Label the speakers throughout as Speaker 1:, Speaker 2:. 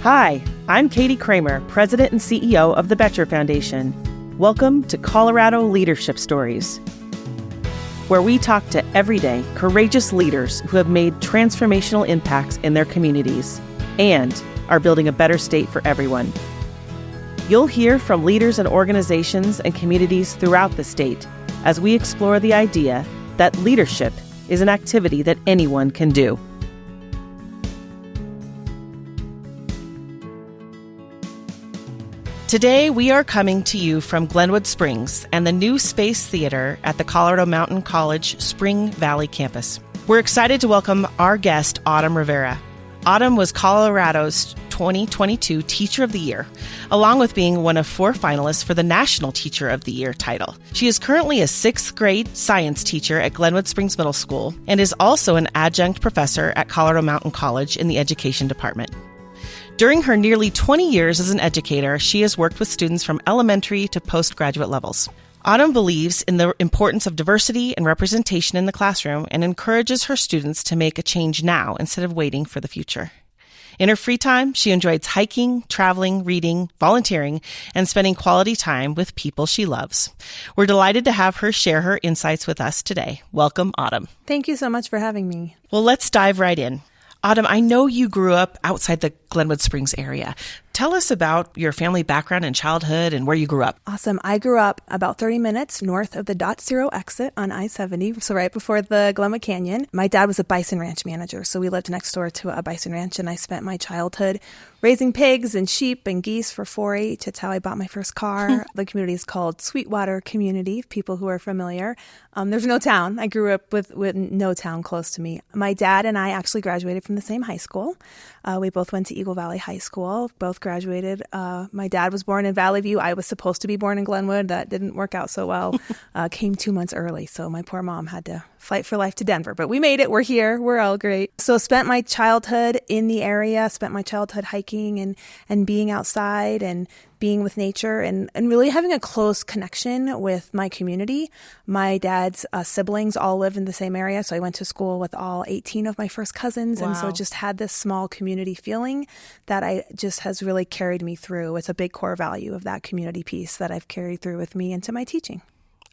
Speaker 1: Hi, I'm Katie Kramer, President and CEO of the Boettcher Foundation. Welcome to Colorado Leadership Stories, where we talk to everyday, courageous leaders who have made transformational impacts in their communities and are building a better state for everyone. You'll hear from leaders and organizations and communities throughout the state as we explore the idea that leadership is an activity that anyone can do. Today, we are coming to you from Glenwood Springs and the new Space Theater at the Colorado Mountain College Spring Valley campus. We're excited to welcome our guest, Autumn Rivera. Autumn was Colorado's 2022 Teacher of the Year, along with being one of 4 finalists for the National Teacher of the Year title. She is currently a 6th grade science teacher at Glenwood Springs Middle School and is also an adjunct professor at Colorado Mountain College in the Education Department. During her nearly 20 years as an educator, she has worked with students from elementary to postgraduate levels. Autumn believes in the importance of diversity and representation in the classroom and encourages her students to make a change now instead of waiting for the future. In her free time, she enjoys hiking, traveling, reading, volunteering, and spending quality time with people she loves. We're delighted to have her share her insights with us today. Welcome, Autumn.
Speaker 2: Thank you so much for having me.
Speaker 1: Well, let's dive right in. Autumn, I know you grew up outside the Glenwood Springs area. Tell us about your family background and childhood and where you grew up.
Speaker 2: Awesome. I grew up about 30 minutes north of the Dot Zero exit on I-70, so right before the Glenwood Canyon. My dad was a bison ranch manager, so we lived next door to a bison ranch, and I spent my childhood raising pigs and sheep and geese for 4-H. It's how I bought my first car. The community is called Sweetwater Community, people who are familiar. There's no town. I grew up with no town close to me. My dad and I actually graduated from the same high school. We both went to Eagle Valley High School, both graduated. My dad was born in Valley View. I was supposed to be born in Glenwood. That didn't work out so well. Came 2 months early, so my poor mom had to fight for life to Denver. But we made it. We're here. We're all great. So spent my childhood in the area, spent my childhood hiking and being outside and being with nature and really having a close connection with my community. My dad's siblings all live in the same area, so I went to school with all 18 of my first cousins. Wow. And so just had this small community feeling that I just has really carried me through. It's a big core value of that community piece that I've carried through with me into my teaching.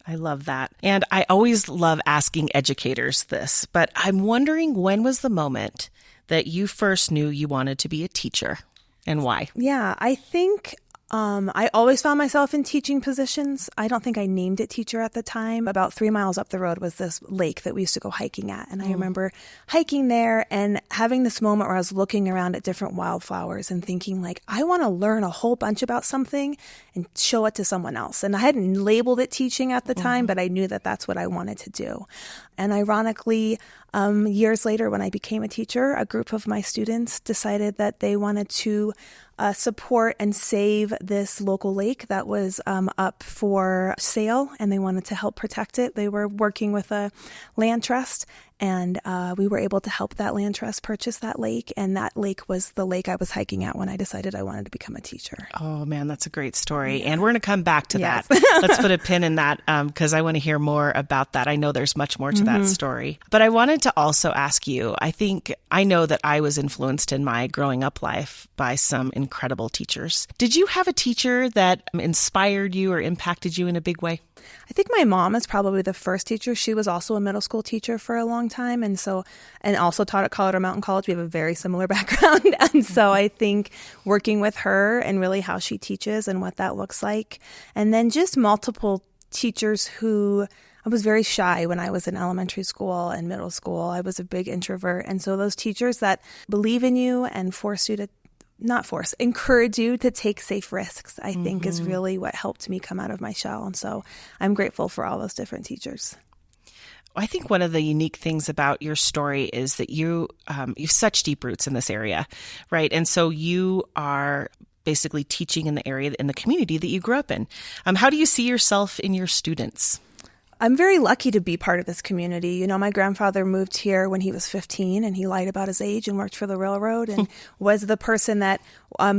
Speaker 1: I love that. And I always love asking educators this, but I'm wondering, when was the moment that you first knew you wanted to be a teacher and why?
Speaker 2: Yeah, I think I always found myself in teaching positions. I don't think I named it teacher at the time. About 3 miles up the road was this lake that we used to go hiking at. And I remember hiking there and having this moment where I was looking around at different wildflowers and thinking like, I want to learn a whole bunch about something and show it to someone else. And I hadn't labeled it teaching at the time, but I knew that that's what I wanted to do. And ironically, years later, when I became a teacher, a group of my students decided that they wanted to support and save this local lake that was up for sale, and they wanted to help protect it. They were working with a land trust, and we were able to help that land trust purchase that lake, and that lake was the lake I was hiking at when I decided I wanted to become a teacher.
Speaker 1: Oh, man, that's a great story. And we're going to come back to that. Let's put a pin in that because I want to hear more about that. I know there's much more to that story. But I wanted to also ask you, I know that I was influenced in my growing up life by some incredible teachers. Did you have a teacher that inspired you or impacted you in a big way?
Speaker 2: I think my mom is probably the first teacher. She was also a middle school teacher for a long time, and also taught at Colorado Mountain College. We have a very similar background, and so I think working with her and really how she teaches and what that looks like, and then just multiple teachers who I was very shy when I was in elementary school and middle school. I was a big introvert, and so those teachers that believe in you and encourage you to take safe risks, I think is really what helped me come out of my shell. And so I'm grateful for all those different teachers.
Speaker 1: I think one of the unique things about your story is that you've such deep roots in this area, right? And so you are basically teaching in the area, in the community that you grew up in. How do you see yourself in your students?
Speaker 2: I'm very lucky to be part of this community. You know, my grandfather moved here when he was 15 and he lied about his age and worked for the railroad and was the person that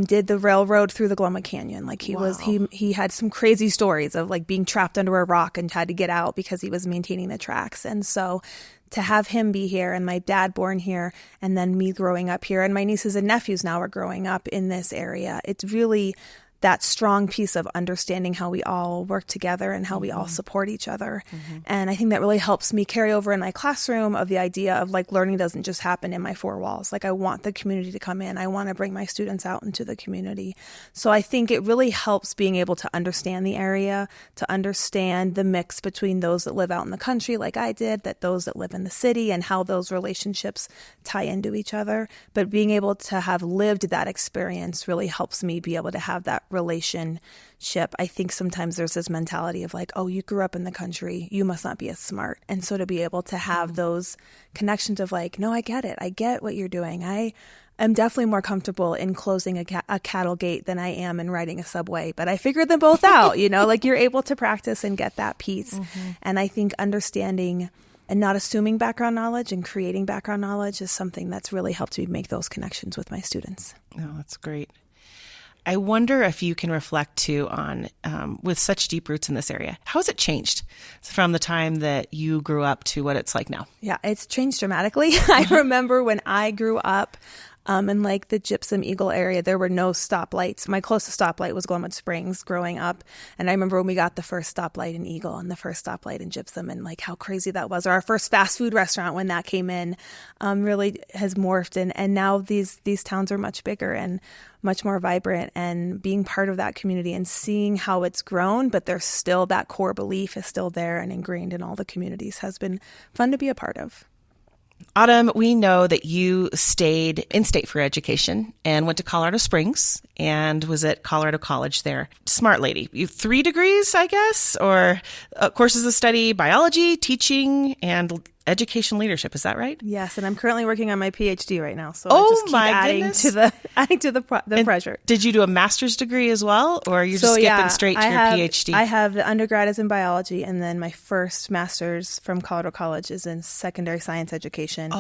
Speaker 2: did the railroad through the Gloma Canyon. Like he had some crazy stories of like being trapped under a rock and had to get out because he was maintaining the tracks. And so to have him be here and my dad born here and then me growing up here and my nieces and nephews now are growing up in this area, it's really that strong piece of understanding how we all work together and how we all support each other. And I think that really helps me carry over in my classroom of the idea of like learning doesn't just happen in my four walls. Like I want the community to come in. I want to bring my students out into the community. So I think it really helps being able to understand the area, to understand the mix between those that live out in the country like I did, that those that live in the city and how those relationships tie into each other. But being able to have lived that experience really helps me be able to have that relationship. I think sometimes there's this mentality of like, oh, you grew up in the country, you must not be as smart. And so to be able to have those connections of like, no, I get it. I get what you're doing. I am definitely more comfortable in closing a cattle gate than I am in riding a subway. But I figured them both out, you know, like you're able to practice and get that piece. And I think understanding and not assuming background knowledge and creating background knowledge is something that's really helped me make those connections with my students.
Speaker 1: Oh, that's great. I wonder if you can reflect too on, with such deep roots in this area, how has it changed from the time that you grew up to what it's like now?
Speaker 2: Yeah, it's changed dramatically. I remember when I grew up in like the Gypsum Eagle area, there were no stoplights. My closest stoplight was Glenwood Springs growing up. And I remember when we got the first stoplight in Eagle and the first stoplight in Gypsum and like how crazy that was. Or our first fast food restaurant when that came in really has morphed. And now these towns are much bigger and much more vibrant, and being part of that community and seeing how it's grown, but there's still that core belief is still there and ingrained in all the communities has been fun to be a part of.
Speaker 1: Autumn, we know that you stayed in state for education and went to Colorado Springs and was at Colorado College there. Smart lady. You have 3 degrees, I guess, or courses of study, biology, teaching, and education leadership. Is that right?
Speaker 2: Yes, and I'm currently working on my PhD right now, so I just keep adding to the pressure.
Speaker 1: Did you do a master's degree as well, or you're just skipping straight to your PhD?
Speaker 2: I have the undergrad is in biology, and then my first master's from Colorado College is in secondary science education,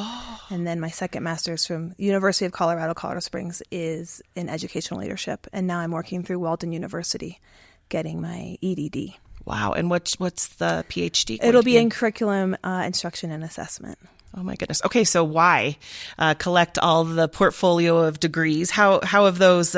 Speaker 2: and then my second master's from University of Colorado, Colorado Springs is in educational leadership, and now I'm working through Walden University, getting my EDD.
Speaker 1: Wow. And what's the PhD?
Speaker 2: It'll be in curriculum, instruction, and assessment.
Speaker 1: Oh, my goodness. Okay. So why collect all the portfolio of degrees? How have those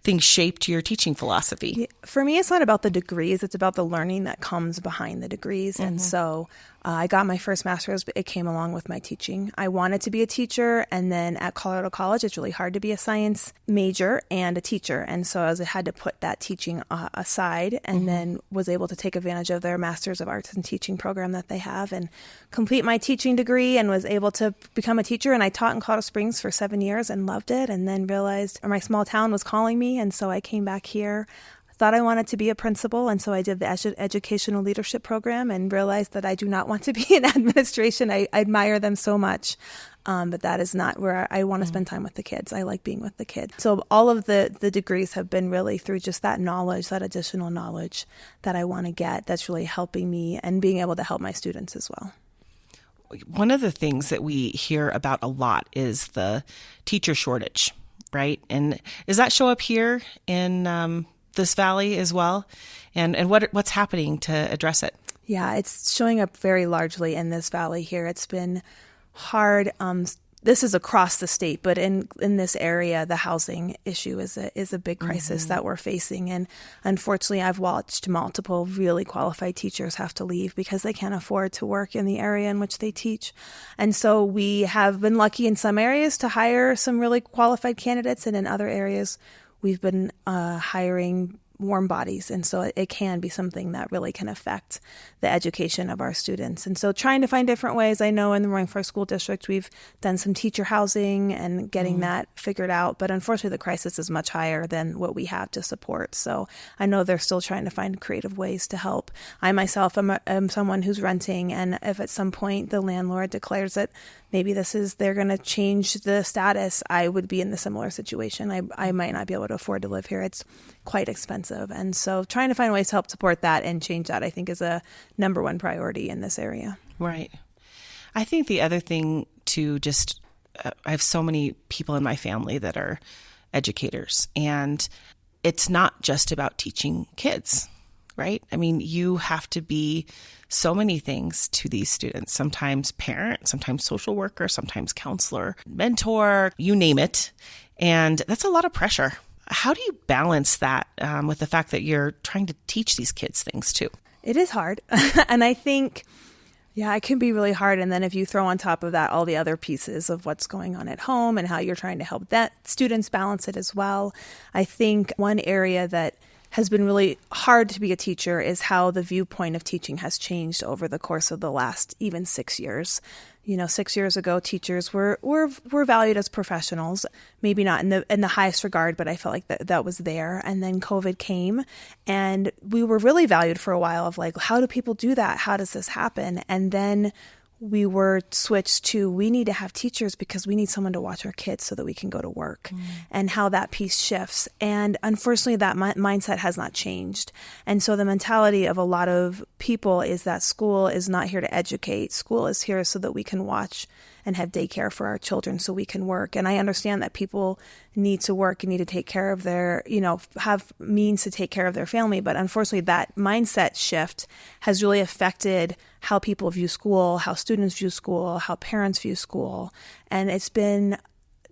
Speaker 1: things shaped your teaching philosophy?
Speaker 2: For me, it's not about the degrees. It's about the learning that comes behind the degrees. And so I got my first master's, but it came along with my teaching. I wanted to be a teacher. And then at Colorado College, it's really hard to be a science major and a teacher. And so I had to put that teaching aside and then was able to take advantage of their Master's of Arts and Teaching program that they have and complete my teaching degree and was able to become a teacher. And I taught in Colorado Springs for 7 years and loved it. And then realized my small town was calling me. And so I came back here. Thought I wanted to be a principal, and so I did the educational leadership program and realized that I do not want to be in administration. I admire them so much, but that is not where I want to spend time with the kids. I like being with the kids. So all of the degrees have been really through just that knowledge, that additional knowledge that I want to get that's really helping me and being able to help my students as well.
Speaker 1: One of the things that we hear about a lot is the teacher shortage, right? And does that show up here in this valley as well, and what's happening to address it?
Speaker 2: Yeah, it's showing up very largely in this valley here. It's been hard. This is across the state, but in this area, the housing issue is a big crisis that we're facing. And unfortunately, I've watched multiple really qualified teachers have to leave because they can't afford to work in the area in which they teach. And so we have been lucky in some areas to hire some really qualified candidates, and in other areas, we've been hiring warm bodies. And so it can be something that really can affect the education of our students. And so trying to find different ways. I know in the Roaring Fork School District, we've done some teacher housing and getting that figured out. But unfortunately, the crisis is much higher than what we have to support. So I know they're still trying to find creative ways to help. I myself am someone who's renting. And if at some point the landlord declares that maybe they're going to change the status, I would be in the similar situation. I might not be able to afford to live here. It's quite expensive. And so trying to find ways to help support that and change that, I think, is a number one priority in this area.
Speaker 1: Right. I think the other thing to I have so many people in my family that are educators, and it's not just about teaching kids, right? I mean, you have to be so many things to these students, sometimes parent, sometimes social worker, sometimes counselor, mentor, you name it. And that's a lot of pressure. How do you balance that with the fact that you're trying to teach these kids things too?
Speaker 2: It is hard. And I think, yeah, it can be really hard. And then if you throw on top of that all the other pieces of what's going on at home and how you're trying to help that students balance it as well, I think one area that has been really hard to be a teacher is how the viewpoint of teaching has changed over the course of the last even 6 years. 6 years ago, teachers were valued as professionals, maybe not in the highest regard, but I felt like that was there. And then COVID came, and we were really valued for a while of like, how do people do that? How does this happen? And then we were switched to, we need to have teachers because we need someone to watch our kids so that we can go to work, and how that piece shifts. And unfortunately, that mindset has not changed. And so the mentality of a lot of people is that school is not here to educate. School is here so that we can watch and have daycare for our children so we can work. And I understand that people need to work and need to take care of their, have means to take care of their family. But unfortunately, that mindset shift has really affected how people view school, how students view school, how parents view school. And it's been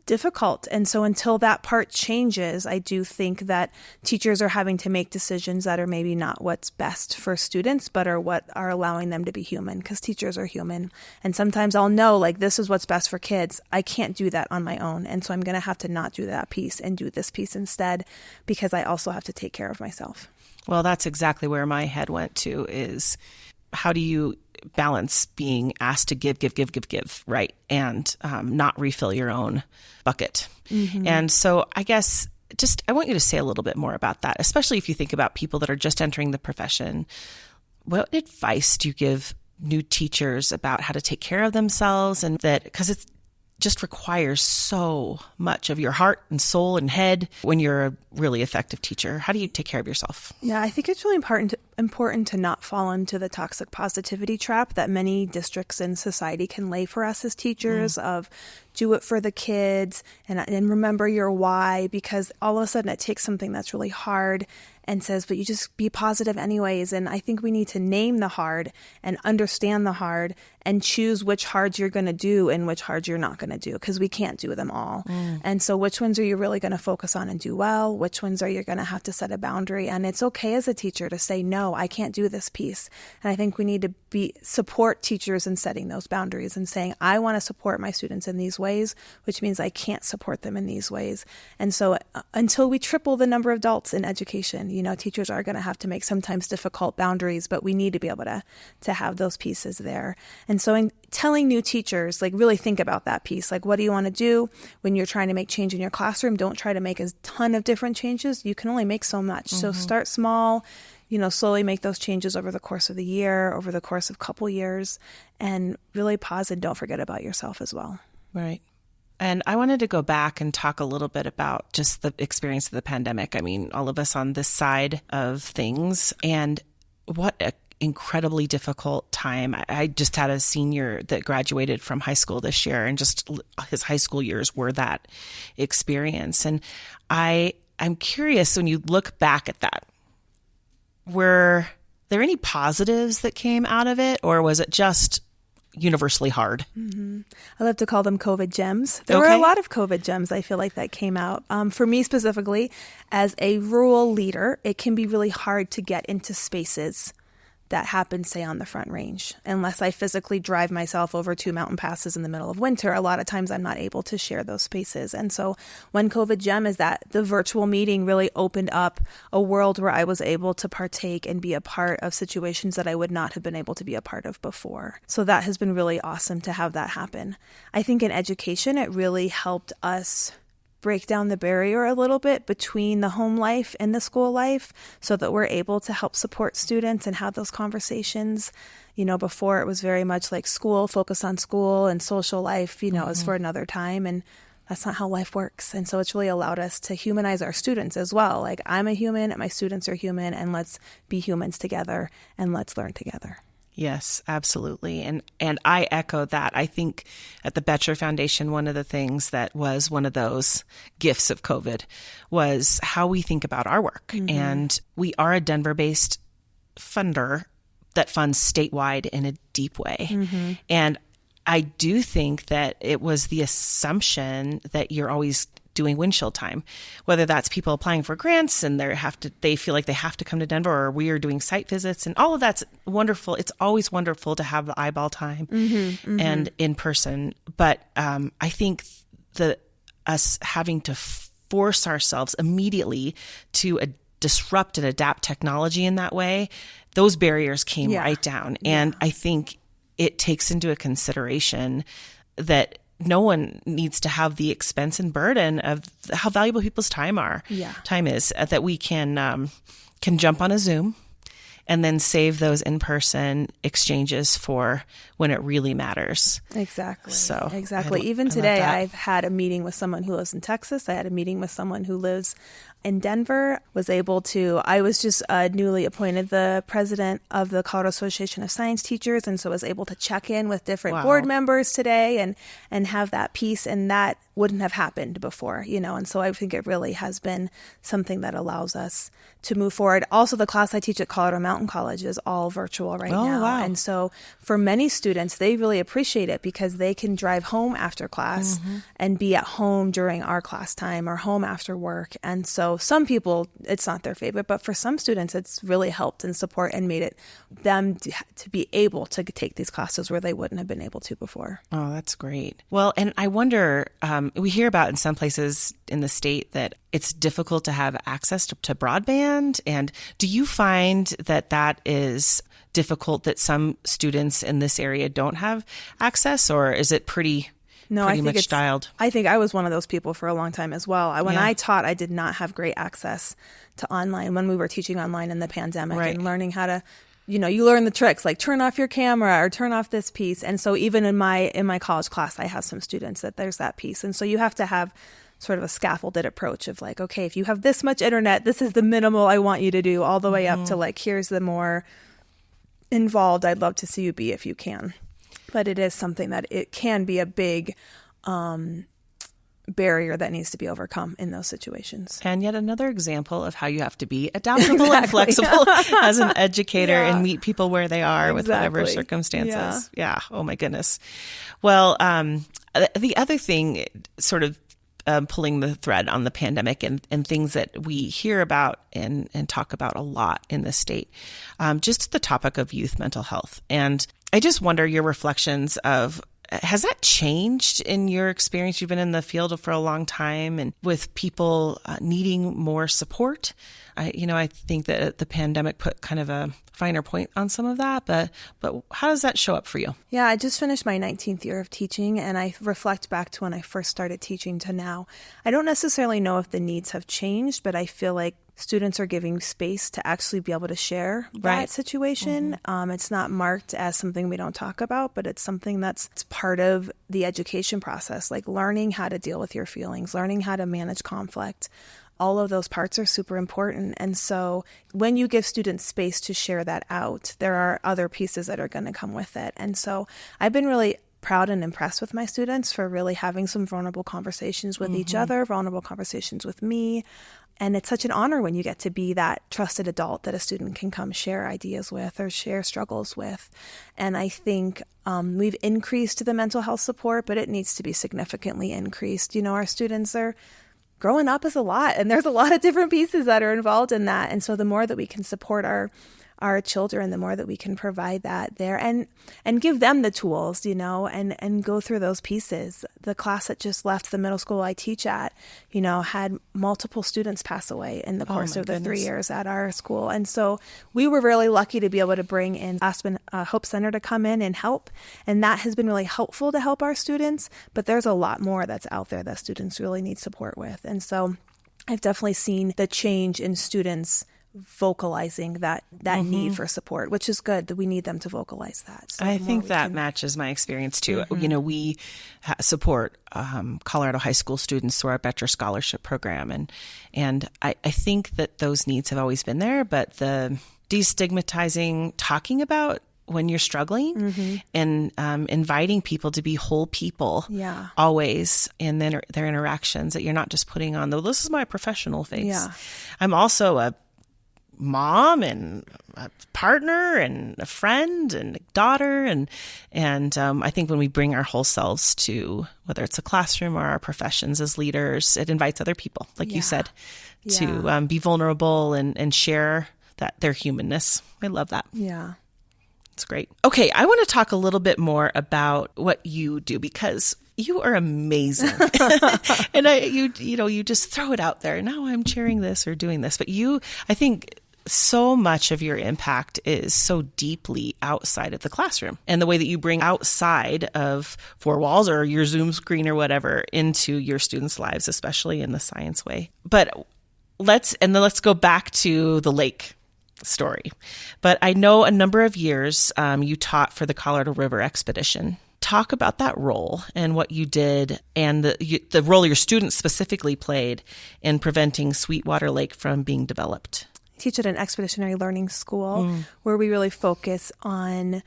Speaker 2: difficult. And so until that part changes, I do think that teachers are having to make decisions that are maybe not what's best for students, but are what are allowing them to be human, because teachers are human. And sometimes I'll know, like, this is what's best for kids. I can't do that on my own. And so I'm going to have to not do that piece and do this piece instead, because I also have to take care of myself.
Speaker 1: Well, that's exactly where my head went to, is how do you balance being asked to give, right? And not refill your own bucket. Mm-hmm. And so I guess I want you to say a little bit more about that, especially if you think about people that are just entering the profession. What advice do you give new teachers about how to take care of themselves? And that, because it just requires so much of your heart and soul and head when you're a really effective teacher. How do you take care of yourself?
Speaker 2: Yeah, I think it's really important to not fall into the toxic positivity trap that many districts in society can lay for us as teachers of do it for the kids and remember your why, because all of a sudden it takes something that's really hard and says, but you just be positive anyways. And I think we need to name the hard and understand the hard and choose which hards you're going to do and which hards you're not going to do, because we can't do them all. And so which ones are you really going to focus on and do well? Which ones are you going to have to set a boundary? And it's okay as a teacher to say, no, I can't do this piece. And I think we need to support teachers in setting those boundaries and saying, I want to support my students in these ways, which means I can't support them in these ways. And so until we triple the number of adults in education, teachers are going to have to make sometimes difficult boundaries, but we need to be able to have those pieces there. And so in telling new teachers, like, really think about that piece. Like, what do you want to do when you're trying to make change in your classroom? Don't try to make a ton of different changes. You can only make so much. So start small, slowly make those changes over the course of the year, over the course of a couple years, and really pause and don't forget about yourself as well. Right.
Speaker 1: And I wanted to go back and talk a little bit about just the experience of the pandemic. I mean, all of us on this side of things, and what an incredibly difficult time. I just had a senior that graduated from high school this year, and just his high school years were that experience. And I'm curious, when you look back at that, were there any positives that came out of it, or was it just universally hard?
Speaker 2: I love to call them COVID gems. There were a lot of COVID gems, I feel like, that came out. For me specifically, as a rural leader, it can be really hard to get into spaces that happen, say, on the Front Range. Unless I physically drive myself over 2 mountain passes in the middle of winter, a lot of times I'm not able to share those spaces. And so one COVID gem is that the virtual meeting really opened up a world where I was able to partake and be a part of situations that I would not have been able to be a part of before. So that has been really awesome to have that happen. I think in education, it really helped us break down the barrier a little bit between the home life and the school life so that we're able to help support students and have those conversations. Before it was very much like school, focus on school, and social life, is for another time. And that's not how life works. And so it's really allowed us to humanize our students as well. Like, I'm a human and my students are human, and let's be humans together and let's learn together.
Speaker 1: Yes, absolutely. And I echo that. I think at the Boettcher Foundation, one of the things that was one of those gifts of COVID was how we think about our work. And we are a Denver-based funder that funds statewide in a deep way. And I do think that it was the assumption that you're always doing windshield time, whether that's people applying for grants and they feel like they have to come to Denver, or we are doing site visits, and all of that's wonderful. It's always wonderful to have the eyeball time and in person. But I think us having to force ourselves immediately to disrupt and adapt technology in that way, those barriers came right down. And I think it takes into a consideration that no one needs to have the expense and burden of how valuable people's time is, that we can jump on a Zoom and then save those in-person exchanges for when it really matters.
Speaker 2: Exactly.
Speaker 1: So
Speaker 2: exactly. Even today, I've had a meeting with someone who lives in Texas. I had a meeting with someone who lives in Denver. I was just newly appointed the president of the Colorado Association of Science Teachers, and so I was able to check in with different board members today and have that piece, and that wouldn't have happened before, and so I think it really has been something that allows us to move forward. Also, the class I teach at Colorado Mountain College is all virtual right now.
Speaker 1: Wow.
Speaker 2: And so for many students, they really appreciate it because they can drive home after class and be at home during our class time or home after work. And so some people, it's not their favorite, but for some students, it's really helped and support and made it them to be able to take these classes where they wouldn't have been able to before.
Speaker 1: Oh, that's great. Well, and I wonder, we hear about in some places in the state that it's difficult to have access to broadband. And do you find that is difficult, that some students in this area don't have access, or is it pretty much dialed?
Speaker 2: I think I was one of those people for a long time as well. When I taught, I did not have great access to online when we were teaching online in the pandemic and learning how to, you learn the tricks like turn off your camera or turn off this piece. And so even in my college class, I have some students that there's that piece. And so you have to have sort of a scaffolded approach of like, okay, if you have this much internet, this is the minimal I want you to do, all the way up to like, here's the more involved I'd love to see you be if you can. But it is something that it can be a big barrier that needs to be overcome in those situations.
Speaker 1: And yet another example of how you have to be adaptable and flexible as an educator and meet people where they are with whatever circumstances. Yeah. Oh my goodness. Well, the other thing, sort of pulling the thread on the pandemic and things that we hear about and talk about a lot in the state, just the topic of youth mental health. And I just wonder your reflections of, has that changed in your experience? You've been in the field for a long time, and with people needing more support. I think that the pandemic put kind of a finer point on some of that, but how does that show up for you?
Speaker 2: Yeah, I just finished my 19th year of teaching, and I reflect back to when I first started teaching to now. I don't necessarily know if the needs have changed, but I feel like students are giving space to actually be able to share that situation. It's not marked as something we don't talk about, but it's something it's part of the education process, like learning how to deal with your feelings, learning how to manage conflict. All of those parts are super important. And so when you give students space to share that out, there are other pieces that are going to come with it. And so I've been really proud and impressed with my students for really having some vulnerable conversations with each other, vulnerable conversations with me. And it's such an honor when you get to be that trusted adult that a student can come share ideas with or share struggles with. And I think we've increased the mental health support, but it needs to be significantly increased. Our students are growing up is a lot, and there's a lot of different pieces that are involved in that. And so the more that we can support our our children, the more that we can provide that there and give them the tools, and go through those pieces. The class that just left the middle school I teach at, had multiple students pass away in the course of the 3 years at our school. And so we were really lucky to be able to bring in Aspen Hope Center to come in and help. And that has been really helpful to help our students. But there's a lot more that's out there that students really need support with. And so I've definitely seen the change in students vocalizing that need for support, which is good that we need them to vocalize that. So
Speaker 1: I think that matches my experience too. We support Colorado high school students through our Boettcher scholarship program. And I think that those needs have always been there, but the destigmatizing, talking about when you're struggling and inviting people to be whole people always in their interactions, that you're not just putting on this is my professional face. Yeah. I'm also a mom and a partner and a friend and a daughter. And I think when we bring our whole selves to, whether it's a classroom or our professions as leaders, it invites other people, like you said, to be vulnerable and share their humanness. I love that.
Speaker 2: Yeah.
Speaker 1: It's great. Okay, I want to talk a little bit more about what you do, because you are amazing. And you just throw it out there. Now I'm sharing this or doing this. But I think so much of your impact is so deeply outside of the classroom, and the way that you bring outside of four walls or your Zoom screen or whatever into your students' lives, especially in the science way. But let's go back to the lake story. But I know a number of years you taught for the Colorado River expedition. Talk about that role and what you did, and the role your students specifically played in preventing Sweetwater Lake from being developed.
Speaker 2: I teach at an expeditionary learning school where we really focus on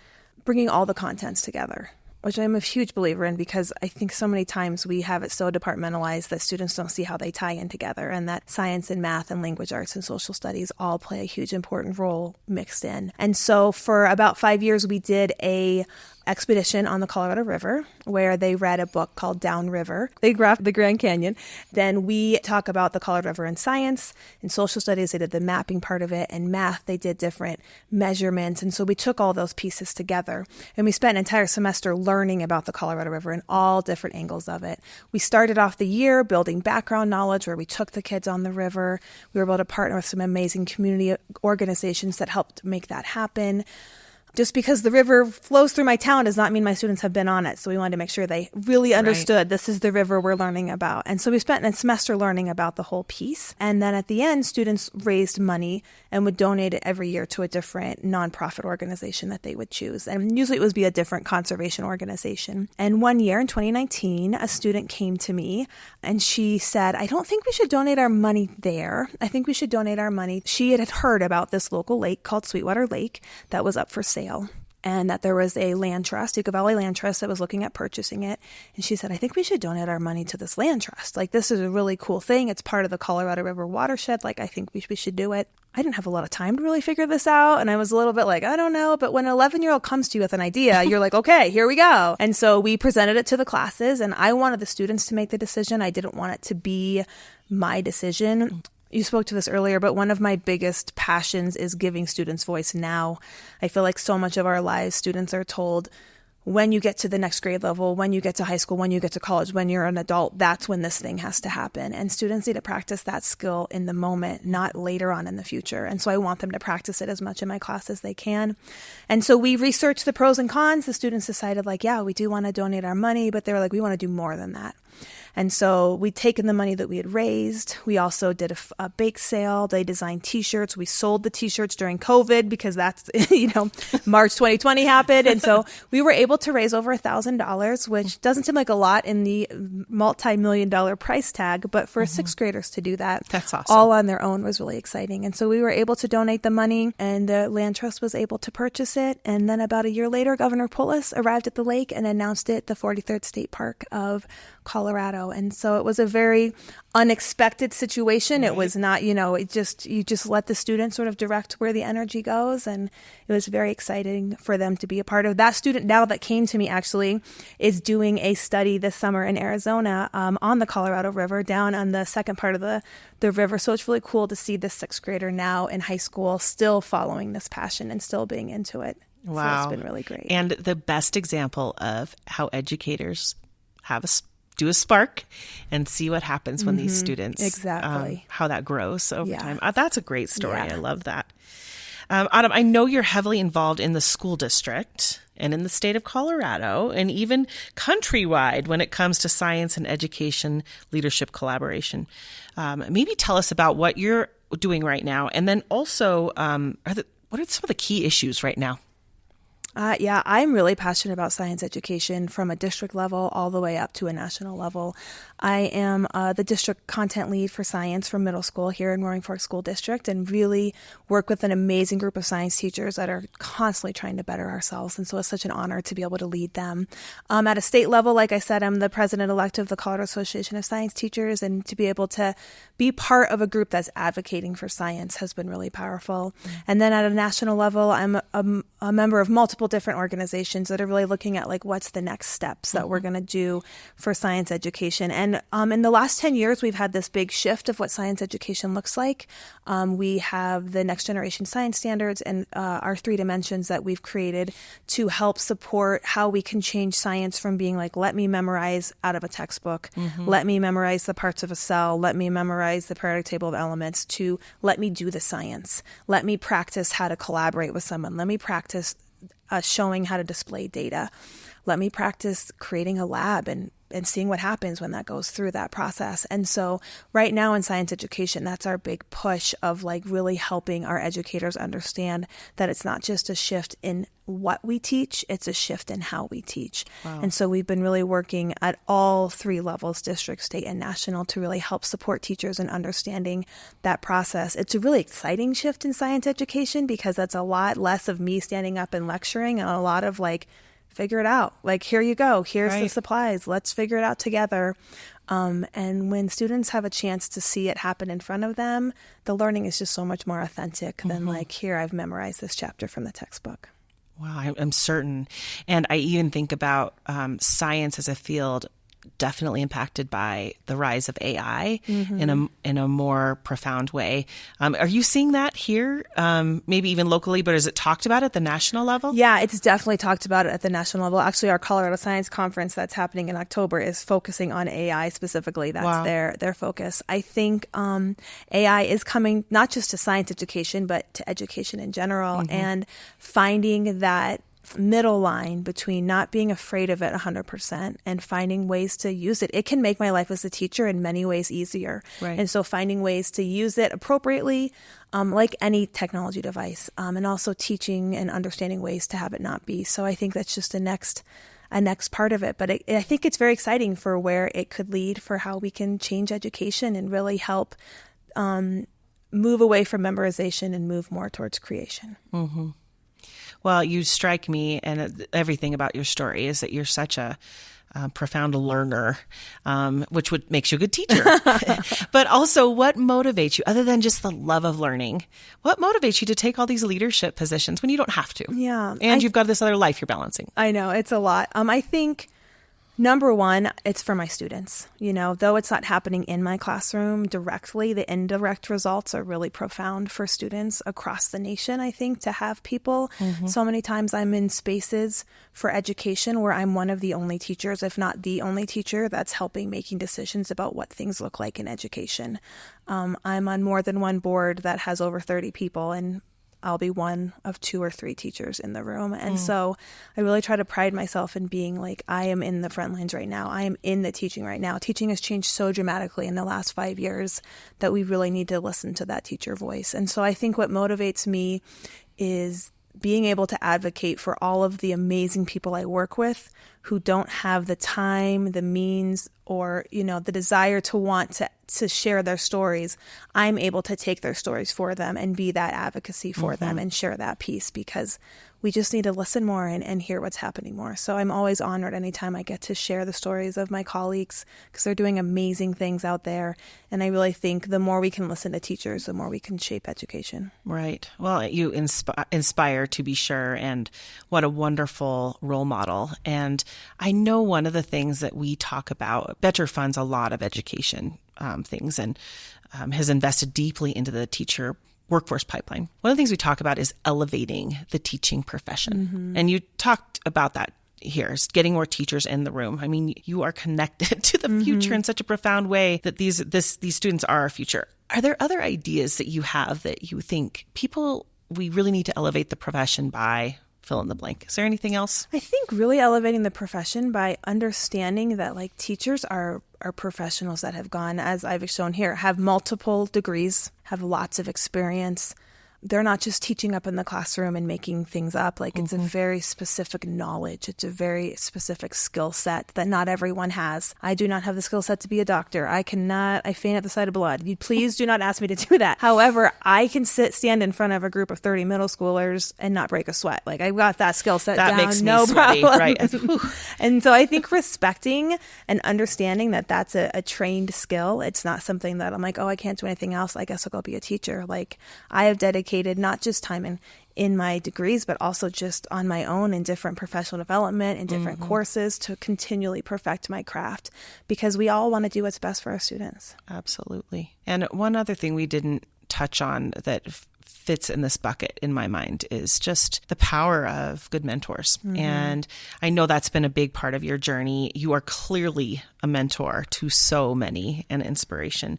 Speaker 2: bringing all the contents together, which I'm a huge believer in, because I think so many times we have it so departmentalized that students don't see how they tie in together, and that science and math and language arts and social studies all play a huge important role mixed in. And so for about 5 years, we did a expedition on the Colorado River where they read a book called Downriver. They graphed the Grand Canyon. Then we talk about the Colorado River in science. In social studies, they did the mapping part of it. And math, they did different measurements. And so we took all those pieces together. And we spent an entire semester learning about the Colorado River and all different angles of it. We started off the year building background knowledge where we took the kids on the river. We were able to partner with some amazing community organizations that helped make that happen. Just because the river flows through my town does not mean my students have been on it. So we wanted to make sure they really understood this is the river we're learning about. And so we spent a semester learning about the whole piece. And then at the end, students raised money and would donate it every year to a different nonprofit organization that they would choose. And usually it would be a different conservation organization. And one year in 2019, a student came to me and she said, I don't think we should donate our money there. I think we should donate our money. She had heard about this local lake called Sweetwater Lake that was up for sale, and that there was a land trust, Yucca Valley Land Trust, that was looking at purchasing it. And she said, I think we should donate our money to this land trust. Like, this is a really cool thing. It's part of the Colorado River watershed. Like, I think we should do it. I didn't have a lot of time to really figure this out. And I was a little bit like, I don't know. But when an 11-year-old comes to you with an idea, you're like, okay, here we go. And so we presented it to the classes, and I wanted the students to make the decision. I didn't want it to be my decision. You spoke to this earlier, but one of my biggest passions is giving students voice now. I feel like so much of our lives, students are told, when you get to the next grade level, when you get to high school, when you get to college, when you're an adult, that's when this thing has to happen. And students need to practice that skill in the moment, not later on in the future. And so I want them to practice it as much in my class as they can. And so we researched the pros and cons. The students decided, like, yeah, we do want to donate our money, but they were like, we want to do more than that. And so we'd taken the money that we had raised. We also did a bake sale. They designed T-shirts. We sold the T-shirts during COVID because that's, March 2020 happened. And so we were able to raise over $1,000, which doesn't seem like a lot in the multi-million-dollar price tag. But for sixth graders to do that,
Speaker 1: that's awesome,
Speaker 2: all on their own, was really exciting. And so we were able to donate the money, and the land trust was able to purchase it. And then about a year later, Governor Polis arrived at the lake and announced it the 43rd State Park of Colorado. Colorado. And so it was a very unexpected situation. Right. It was not, you just let the students sort of direct where the energy goes. And it was very exciting for them to be a part of. That student now that came to me actually is doing a study this summer in Arizona on the Colorado River, down on the second part of the river. So it's really cool to see this sixth grader now in high school still following this passion and still being into it.
Speaker 1: Wow.
Speaker 2: So it's been really great.
Speaker 1: And the best example of how educators do a spark and see what happens when these students,
Speaker 2: exactly,
Speaker 1: how that grows over time. That's a great story. Yeah. I love that. Autumn, I know you're heavily involved in the school district and in the state of Colorado and even countrywide when it comes to science and education leadership collaboration. Maybe tell us about what you're doing right now. And then also, what are some of the key issues right now?
Speaker 2: I'm really passionate about science education from a district level all the way up to a national level. I am the district content lead for science for middle school here in Roaring Fork School District, and really work with an amazing group of science teachers that are constantly trying to better ourselves. And so it's such an honor to be able to lead them. At a state level, like I said, I'm the president-elect of the Colorado Association of Science Teachers, and to be able to be part of a group that's advocating for science has been really powerful. Mm-hmm. And then at a national level, I'm a member of multiple different organizations that are really looking at like what's the next steps that we're going to do for science education. And in the last 10 years, we've had this big shift of what science education looks like. We have the next generation science standards and our 3 dimensions that we've created to help support how we can change science from being like, let me memorize out of a textbook, let me memorize the parts of a cell, let me memorize the periodic table of elements, to let me do the science. Let me practice how to collaborate with someone. Let me practice showing how to display data. Let me practice creating a lab and seeing what happens when that goes through that process. And so right now in science education, that's our big push of like really helping our educators understand that it's not just a shift in what we teach, it's a shift in how we teach. Wow. And so we've been really working at all 3 levels, district, state, and national, to really help support teachers in understanding that process. It's a really exciting shift in science education because that's a lot less of me standing up and lecturing and a lot of like, figure it out. Like, here you go. Here's the supplies. Let's figure it out together. And when students have a chance to see it happen in front of them, the learning is just so much more authentic than like, here, I've memorized this chapter from the textbook.
Speaker 1: Wow, I'm certain. And I even think about science as a field definitely impacted by the rise of AI in a more profound way. Are you seeing that here, maybe even locally, but is it talked about at the national level?
Speaker 2: Yeah, it's definitely talked about at the national level. Actually, our Colorado Science Conference that's happening in October is focusing on AI specifically. That's their focus. I think AI is coming not just to science education, but to education in general, and finding that middle line between not being afraid of it 100% and finding ways to use it. It can make my life as a teacher in many ways easier. Right. And so finding ways to use it appropriately, like any technology device, and also teaching and understanding ways to have it not be. So I think that's just a next part of it. But I think it's very exciting for where it could lead for how we can change education and really help move away from memorization and move more towards creation. Mm-hmm.
Speaker 1: Well, you strike me, and everything about your story is that you're such a profound learner, which makes you a good teacher. But also, what motivates you, other than just the love of learning? What motivates you to take all these leadership positions when you don't have to?
Speaker 2: Yeah,
Speaker 1: and you've got this other life you're balancing.
Speaker 2: I know, it's a lot. I think, number one, it's for my students. Though it's not happening in my classroom directly, the indirect results are really profound for students across the nation, I think, to have people. So many times I'm in spaces for education where I'm one of the only teachers, if not the only teacher, that's helping making decisions about what things look like in education. I'm on more than one board that has over 30 people, and I'll be one of 2 or 3 teachers in the room. And so I really try to pride myself in being like, I am in the front lines right now. I am in the teaching right now. Teaching has changed so dramatically in the last 5 years that we really need to listen to that teacher voice. And so I think what motivates me is being able to advocate for all of the amazing people I work with who don't have the time, the means, or, the desire to want to share their stories, I'm able to take their stories for them and be that advocacy for them and share that piece, because we just need to listen more and hear what's happening more. So I'm always honored anytime I get to share the stories of my colleagues, because they're doing amazing things out there. And I really think the more we can listen to teachers, the more we can shape education.
Speaker 1: Right. Well, you inspire, to be sure, and what a wonderful role model. And I know one of the things that we talk about, Boettcher funds a lot of education things and has invested deeply into the teacher workforce pipeline. One of the things we talk about is elevating the teaching profession. And you talked about that here, is getting more teachers in the room. I mean, you are connected to the future in such a profound way that these students are our future. Are there other ideas that you have that you think we really need to elevate the profession by? Fill in the blank. Is there anything else?
Speaker 2: I think really elevating the profession by understanding that teachers are professionals that have gone, as I've shown here, have multiple degrees, have lots of experience. They're not just teaching up in the classroom and making things up. It's a very specific knowledge. It's a very specific skill set that not everyone has. I do not have the skill set to be a doctor. I faint at the sight of blood. You please do not ask me to do that. However, I can stand in front of a group of 30 middle schoolers and not break a sweat. I've got that skill set
Speaker 1: that
Speaker 2: down.
Speaker 1: Makes me
Speaker 2: no
Speaker 1: sweaty,
Speaker 2: problem.
Speaker 1: Right.
Speaker 2: And so I think respecting and understanding that that's a trained skill. It's not something that I'm like, oh, I can't do anything else. I guess I'll go be a teacher. I have dedicated not just time in my degrees, but also just on my own in different professional development and different courses to continually perfect my craft, because we all want to do what's best for our students.
Speaker 1: Absolutely. And one other thing we didn't touch on that fits in this bucket in my mind is just the power of good mentors. And I know that's been a big part of your journey. You are clearly a mentor to so many and inspiration.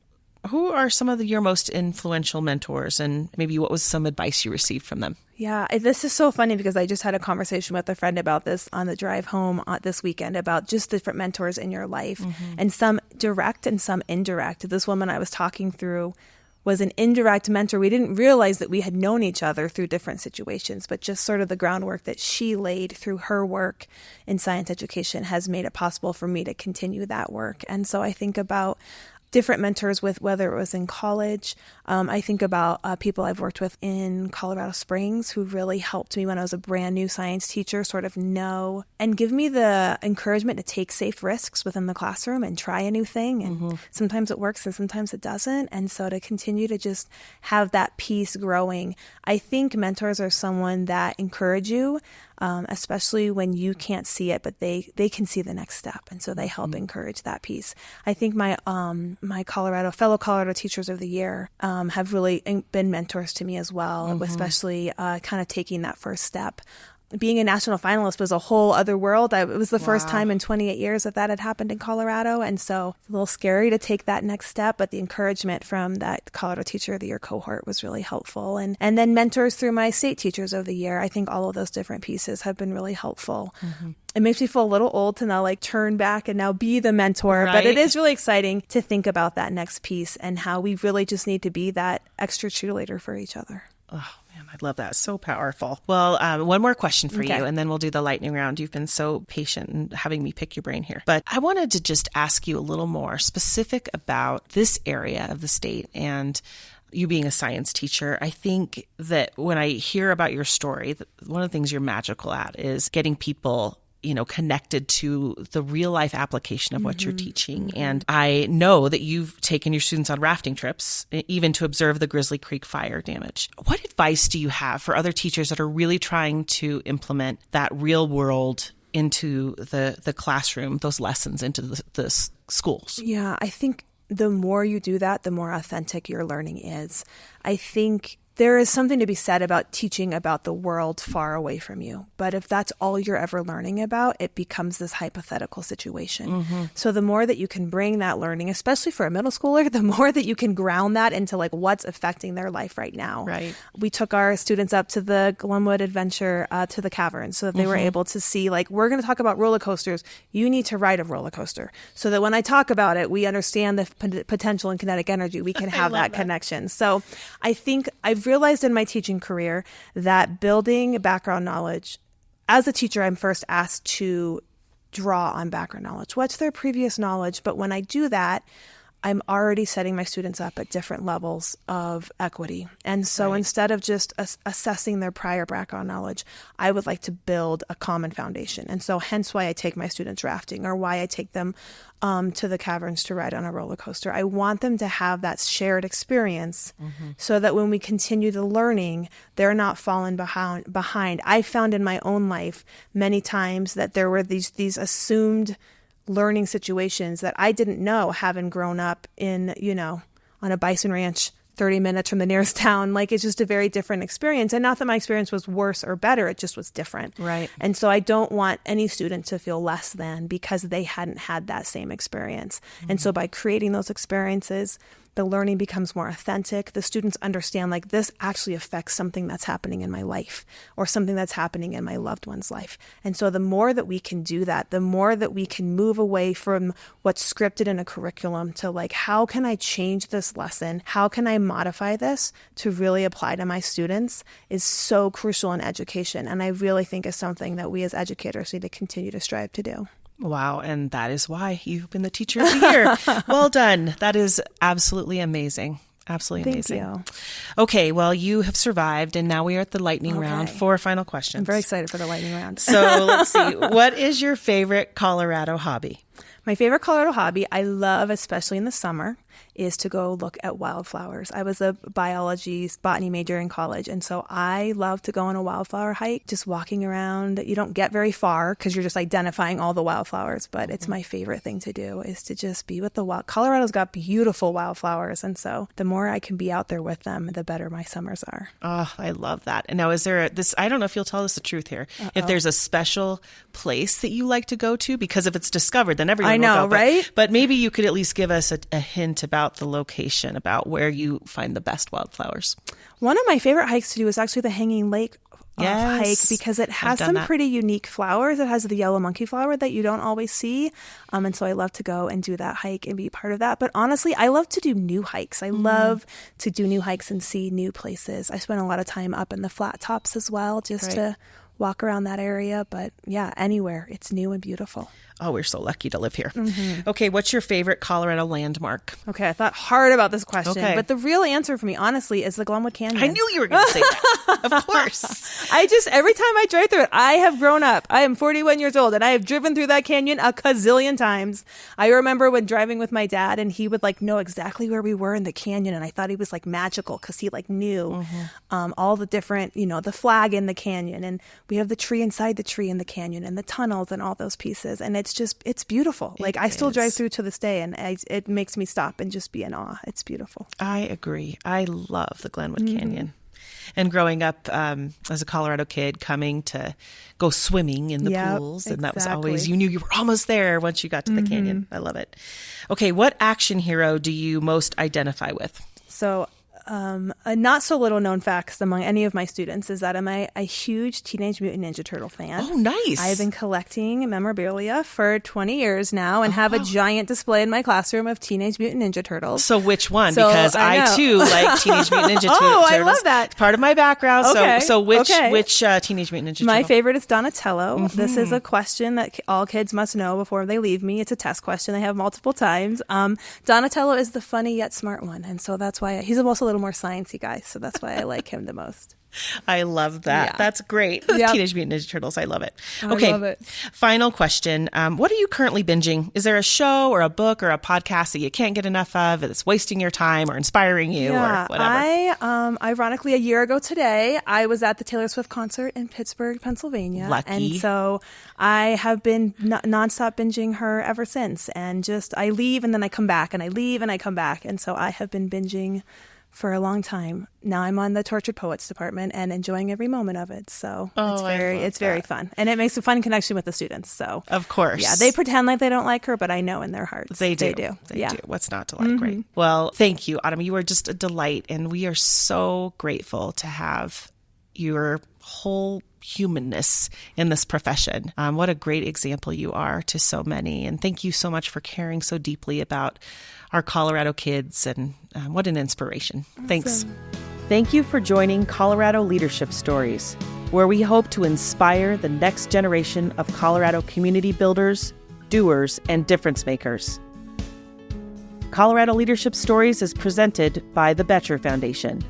Speaker 1: Who are some of your most influential mentors, and maybe what was some advice you received from them?
Speaker 2: Yeah, this is so funny because I just had a conversation with a friend about this on the drive home this weekend, about just different mentors in your life, and some direct and some indirect. This woman I was talking through was an indirect mentor. We didn't realize that we had known each other through different situations, but just sort of the groundwork that she laid through her work in science education has made it possible for me to continue that work. And so I think about different mentors, with whether it was in college. I think about people I've worked with in Colorado Springs who really helped me when I was a brand new science teacher sort of know and give me the encouragement to take safe risks within the classroom and try a new thing. And sometimes it works and sometimes it doesn't. And so to continue to just have that piece growing, I think mentors are someone that encourage you, especially when you can't see it, but they can see the next step. And so they help encourage that piece. I think my fellow Colorado Teachers of the Year have really been mentors to me as well, especially kind of taking that first step. Being a national finalist was a whole other world. It was the first time in 28 years that had happened in Colorado. And so it's a little scary to take that next step, but the encouragement from that Colorado Teacher of the Year cohort was really helpful. And then mentors through my state Teachers of the Year. I think all of those different pieces have been really helpful. It makes me feel a little old to now turn back and now be the mentor, but it is really exciting to think about that next piece and how we really just need to be that extra cheerleader for each other.
Speaker 1: Oh, man, I love that. So powerful. Well, one more question for you, and then we'll do the lightning round. You've been so patient in having me pick your brain here. But I wanted to just ask you a little more specific about this area of the state and you being a science teacher. I think that when I hear about your story, one of the things you're magical at is getting people connected to the real life application of what you're teaching. And I know that you've taken your students on rafting trips, even to observe the Grizzly Creek fire damage. What advice do you have for other teachers that are really trying to implement that real world into the classroom, those lessons into the schools?
Speaker 2: Yeah, I think the more you do that, the more authentic your learning is. I think there is something to be said about teaching about the world far away from you. But if that's all you're ever learning about, it becomes this hypothetical situation. So the more that you can bring that learning, especially for a middle schooler, the more that you can ground that into what's affecting their life right now.
Speaker 1: Right.
Speaker 2: We took our students up to the Glenwood Adventure, to the caverns, so that they were able to see, we're going to talk about roller coasters. You need to ride a roller coaster. So that when I talk about it, we understand the potential and kinetic energy. We can have that connection. So I think I've realized in my teaching career that building background knowledge, as a teacher, I'm first asked to draw on background knowledge? What's their previous knowledge? But when I do that, I'm already setting my students up at different levels of equity. And so instead of just assessing their prior background knowledge, I would like to build a common foundation. And so hence why I take my students rafting, or why I take them to the caverns to ride on a roller coaster. I want them to have that shared experience so that when we continue the learning, they're not falling behind. I found in my own life many times that there were these assumed learning situations that I didn't know, having grown up in, on a bison ranch 30 minutes from the nearest town. Like, it's just a very different experience. And not that my experience was worse or better, it just was different.
Speaker 1: Right.
Speaker 2: And so I don't want any student to feel less than because they hadn't had that same experience. And so by creating those experiences, the learning becomes more authentic. The students understand, like, this actually affects something that's happening in my life or something that's happening in my loved one's life. And so the more that we can do that, the more that we can move away from what's scripted in a curriculum to, like, how can I change this lesson? How can I modify this to really apply to my students is so crucial in education. And I really think is something that we as educators need to continue to strive to do.
Speaker 1: Wow. And that is why you've been the teacher of the year. Well done. That is absolutely amazing. Absolutely amazing.
Speaker 2: Thank you.
Speaker 1: Okay. Well, you have survived, and now we are at the lightning round. 4 final questions.
Speaker 2: I'm very excited for the lightning round.
Speaker 1: So let's see. What is your favorite Colorado hobby?
Speaker 2: My favorite Colorado hobby, I love, especially in the summer, is to go look at wildflowers. I was a botany major in college, and so I love to go on a wildflower hike, just walking around. You don't get very far because you're just identifying all the wildflowers, but it's my favorite thing to do is to just be with the wild. Colorado's got beautiful wildflowers, and so the more I can be out there with them, the better my summers are.
Speaker 1: Oh, I love that. And now, is there I don't know if you'll tell us the truth here, if there's a special place that you like to go to, because if it's discovered, then everyone
Speaker 2: I know,
Speaker 1: will go.
Speaker 2: right?
Speaker 1: But maybe you could at least give us a hint about the location, about where you find the best wildflowers.
Speaker 2: One of my favorite hikes to do is actually the Hanging Lake hike, because it has some pretty unique flowers. It has the yellow monkey flower that you don't always see. And so I love to go and do that hike and be part of that. But honestly, I love to do new hikes. I love to do new hikes and see new places. I spend a lot of time up in the flat tops as well, just to walk around that area. But yeah, anywhere. It's new and beautiful.
Speaker 1: Oh, we're so lucky to live here. Okay, what's your favorite Colorado landmark?
Speaker 2: Okay, I thought hard about this question, but the real answer for me, honestly, is the Glenwood Canyon.
Speaker 1: I knew you were going to say that. Of course.
Speaker 2: Every time I drive through it, I have grown up. I am 41 years old, and I have driven through that canyon a gazillion times. I remember when driving with my dad, and he would know exactly where we were in the canyon, and I thought he was magical because he knew all the different, the flag in the canyon, and we have the tree inside the tree in the canyon, and the tunnels and all those pieces, and it's beautiful. I still drive through to this day, and it makes me stop and just be in awe. It's beautiful.
Speaker 1: I agree. I love the Glenwood Canyon. And growing up as a Colorado kid, coming to go swimming in the pools. And that was always, you knew you were almost there once you got to the canyon. I love it. Okay, what action hero do you most identify with?
Speaker 2: So a not so little known fact among any of my students is that I'm a huge Teenage Mutant Ninja Turtle fan.
Speaker 1: Oh, nice.
Speaker 2: I have been collecting memorabilia for 20 years now and have a giant display in my classroom of Teenage Mutant Ninja Turtles.
Speaker 1: So which one? Because I too like Teenage Mutant Ninja Turtles.
Speaker 2: Oh, I love that.
Speaker 1: It's part of my background.
Speaker 2: Okay.
Speaker 1: So which Teenage Mutant Ninja Turtle?
Speaker 2: My favorite is Donatello. This is a question that all kids must know before they leave me. It's a test question. They have multiple times. Donatello is the funny yet smart one. And so that's why he's also a little more sciencey guy, so that's why I like him the most.
Speaker 1: I love that. Yeah. That's great.
Speaker 2: Yep.
Speaker 1: Teenage Mutant Ninja Turtles. I love it.
Speaker 2: Okay. I love it.
Speaker 1: Final question. What are you currently binging? Is there a show or a book or a podcast that you can't get enough of that's wasting your time or inspiring you or whatever?
Speaker 2: Ironically, a year ago today, I was at the Taylor Swift concert in Pittsburgh, Pennsylvania.
Speaker 1: Lucky.
Speaker 2: And so I have been nonstop binging her ever since. And I leave and then I come back, and I leave and I come back. And so I have been binging for a long time. Now I'm on the Tortured Poets department and enjoying every moment of it. So it's very fun. And it makes a fun connection with the students. So
Speaker 1: of course.
Speaker 2: Yeah, they pretend like they don't like her, but I know in their hearts
Speaker 1: they do. They do. What's not to like, right? Well, thank you, Autumn. You are just a delight, and we are so grateful to have your whole humanness in this profession. What a great example you are to so many. And thank you so much for caring so deeply about our Colorado kids, and what an inspiration. Awesome. Thanks. Thank you for joining Colorado Leadership Stories. where we hope to inspire the next generation of Colorado community builders, doers, and difference makers. Colorado Leadership Stories is presented by the Boettcher Foundation.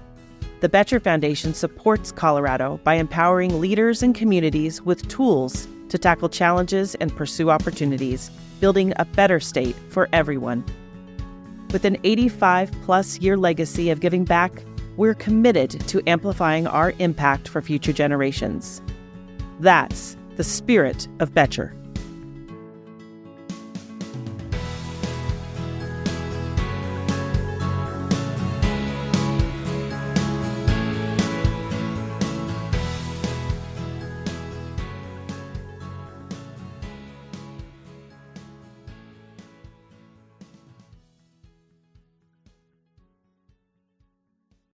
Speaker 1: The Boettcher Foundation supports Colorado by empowering leaders and communities with tools to tackle challenges and pursue opportunities, building a better state for everyone. With an 85-plus-year legacy of giving back, we're committed to amplifying our impact for future generations. That's the spirit of Boettcher.